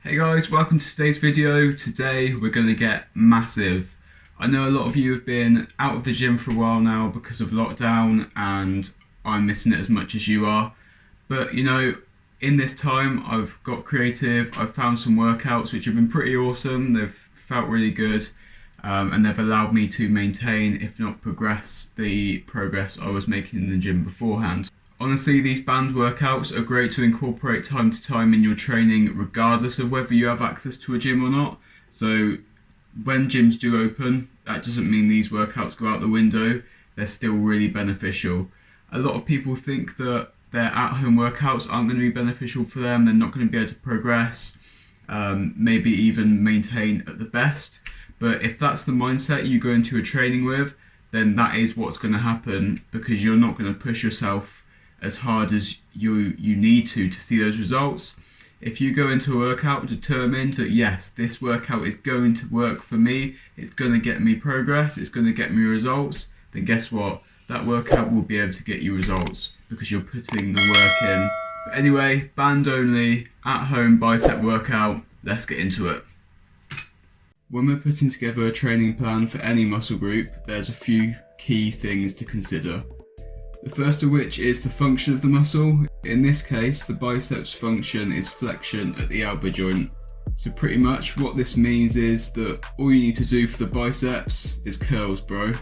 Hey guys, welcome to today's video. Today we're going to get massive. I know a lot of you have been out of the gym for a while now because of lockdown and I'm missing it as much as you are. But you know, in this time I've got creative, I've found some workouts which have been pretty awesome. They've felt really good and they've allowed me to maintain, if not progress, the progress I was making in the gym beforehand. Honestly, these band workouts are great to incorporate time to time in your training regardless of whether you have access to a gym or not. So when gyms do open, that doesn't mean these workouts go out the window. They're still really beneficial. A lot of people think that their at-home workouts aren't going to be beneficial for them. They're not going to be able to progress, maybe even maintain at the best. But if that's the mindset you go into a training with, then that is what's going to happen because you're not going to push yourself as hard as you need to see those results. If you go into a workout determined that yes, this workout is going to work for me, it's going to get me progress, it's going to get me results, then guess what? That workout will be able to get you results because you're putting the work in. But anyway, band only, at home bicep workout, let's get into it. When we're putting together a training plan for any muscle group, there's a few key things to consider. The first of which is the function of the muscle. In this case, the biceps function is flexion at the elbow joint. So pretty much what this means is that all you need to do for the biceps is curls, bro.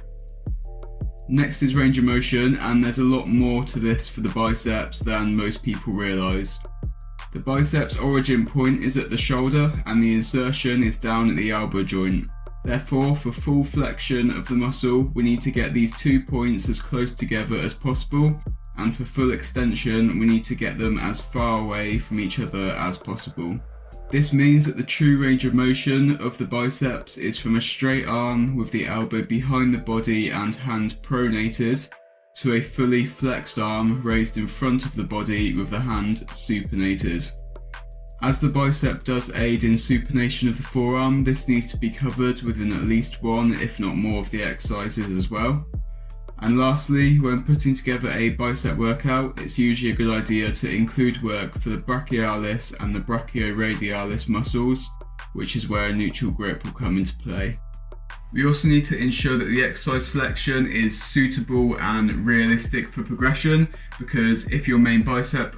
Next is range of motion, and there's a lot more to this for the biceps than most people realise. The biceps origin point is at the shoulder and the insertion is down at the elbow joint. Therefore, for full flexion of the muscle, we need to get these 2 points as close together as possible, and for full extension, we need to get them as far away from each other as possible. This means that the true range of motion of the biceps is from a straight arm with the elbow behind the body and hand pronated, to a fully flexed arm raised in front of the body with the hand supinated. As the bicep does aid in supination of the forearm, this needs to be covered within at least one, if not more, of the exercises as well. And lastly, when putting together a bicep workout, it's usually a good idea to include work for the brachialis and the brachioradialis muscles, which is where a neutral grip will come into play. We also need to ensure that the exercise selection is suitable and realistic for progression, because if your main bicep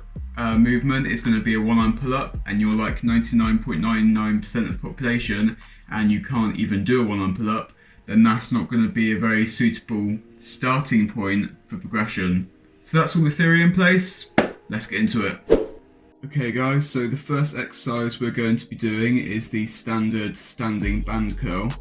movement is going to be a one-arm pull-up and you're like 99.99% of the population and you can't even do a one-arm pull-up, then that's not going to be a very suitable starting point for progression. So that's all the theory in place, let's get into it. Okay guys, so the first exercise we're going to be doing is the standard standing band curl.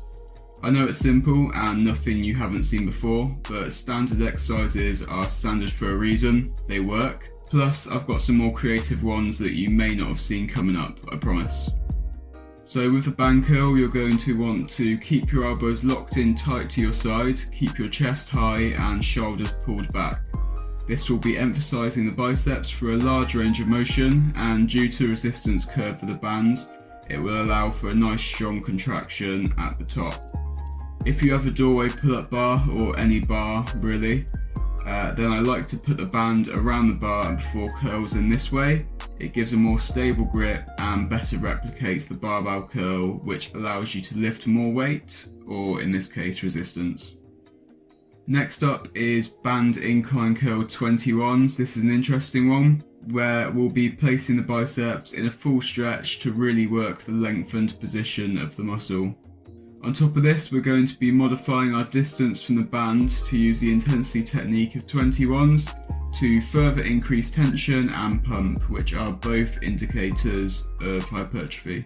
I know it's simple and nothing you haven't seen before, but standard exercises are standard for a reason, they work. Plus, I've got some more creative ones that you may not have seen coming up, I promise. So with the band curl, you're going to want to keep your elbows locked in tight to your side, keep your chest high and shoulders pulled back. This will be emphasising the biceps for a large range of motion, and due to resistance curve for the bands, it will allow for a nice strong contraction at the top. If you have a doorway pull-up bar, or any bar really, then I like to put the band around the bar and before curls in this way. It gives a more stable grip and better replicates the barbell curl, which allows you to lift more weight, or in this case resistance. Next up is band incline curl 21s. This is an interesting one where we'll be placing the biceps in a full stretch to really work the lengthened position of the muscle. On top of this, we're going to be modifying our distance from the band to use the intensity technique of 21s to further increase tension and pump, which are both indicators of hypertrophy.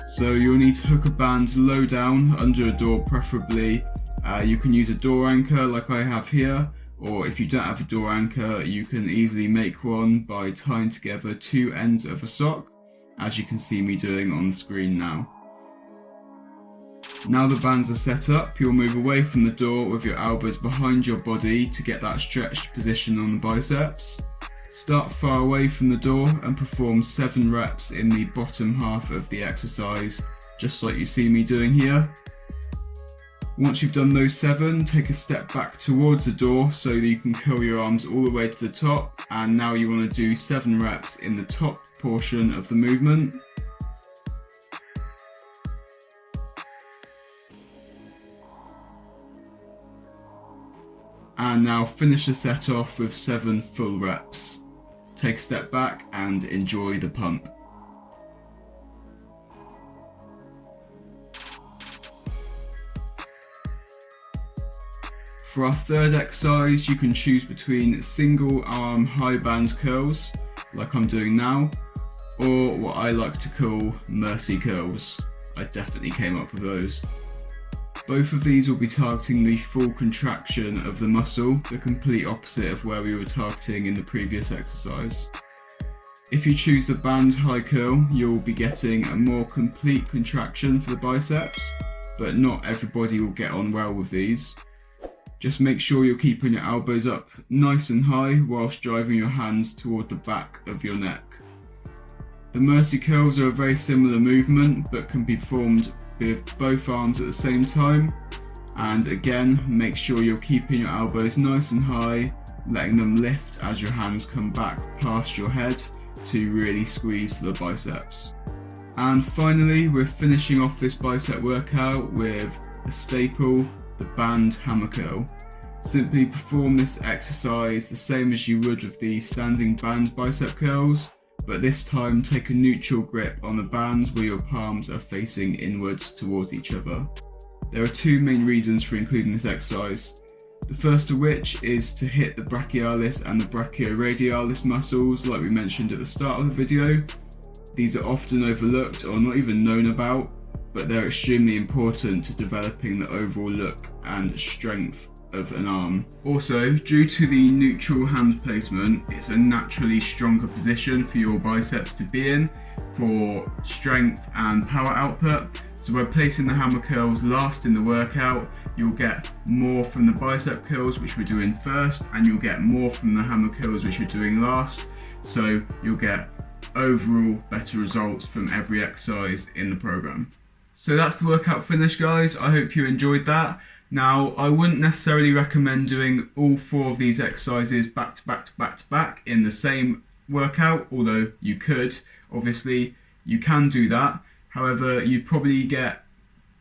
So you'll need to hook a band low down under a door preferably. You can use a door anchor like I have here, or if you don't have a door anchor, you can easily make one by tying together 2 ends of a sock, as you can see me doing on the screen now. Now the bands are set up, you'll move away from the door with your elbows behind your body to get that stretched position on the biceps. Start far away from the door and perform 7 reps in the bottom half of the exercise, just like you see me doing here. Once you've done those 7, take a step back towards the door so that you can curl your arms all the way to the top, and now you want to do 7 reps in the top portion of the movement. And now finish the set off with 7 full reps. Take a step back and enjoy the pump. For our third exercise, you can choose between single arm high band curls, like I'm doing now, or what I like to call mercy curls. I definitely came up with those. Both of these will be targeting the full contraction of the muscle, the complete opposite of where we were targeting in the previous exercise. If you choose the band high curl, you'll be getting a more complete contraction for the biceps, but not everybody will get on well with these. Just make sure you're keeping your elbows up nice and high whilst driving your hands toward the back of your neck. The mercy curls are a very similar movement but can be performed with both arms at the same time, and again make sure you're keeping your elbows nice and high, letting them lift as your hands come back past your head to really squeeze the biceps. And finally, we're finishing off this bicep workout with a staple, the band hammer curl. Simply perform this exercise the same as you would with the standing band bicep curls, but this time take a neutral grip on the bands where your palms are facing inwards towards each other. There are 2 main reasons for including this exercise. The first of which is to hit the brachialis and the brachioradialis muscles like we mentioned at the start of the video. These are often overlooked or not even known about, but they're extremely important to developing the overall look and strength of an arm. Also, due to the neutral hand placement, it's a naturally stronger position for your biceps to be in for strength and power output. So by placing the hammer curls last in the workout, you'll get more from the bicep curls, which we're doing first, and you'll get more from the hammer curls, which we're doing last. So you'll get overall better results from every exercise in the program. So that's the workout finished, guys. I hope you enjoyed that. Now, I wouldn't necessarily recommend doing all 4 of these exercises back to back to back to back in the same workout, although you could. Obviously, you can do that. However, you'd probably get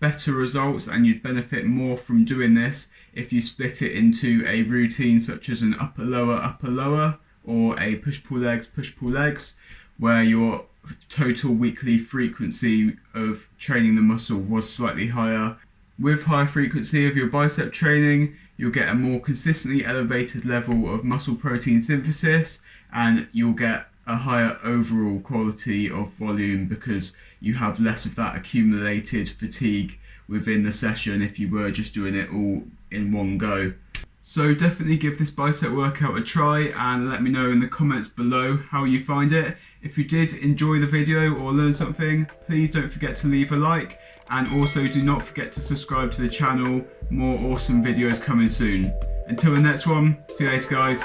better results and you'd benefit more from doing this if you split it into a routine such as an upper lower, or a push pull legs, where your total weekly frequency of training the muscle was slightly higher. With high frequency of your bicep training, you'll get a more consistently elevated level of muscle protein synthesis, and you'll get a higher overall quality of volume because you have less of that accumulated fatigue within the session if you were just doing it all in one go. So definitely give this bicep workout a try and let me know in the comments below how you find it. If you did enjoy the video or learn something, please don't forget to leave a like, and also do not forget to subscribe to the channel. More awesome videos coming soon. Until the next one, see you later, guys.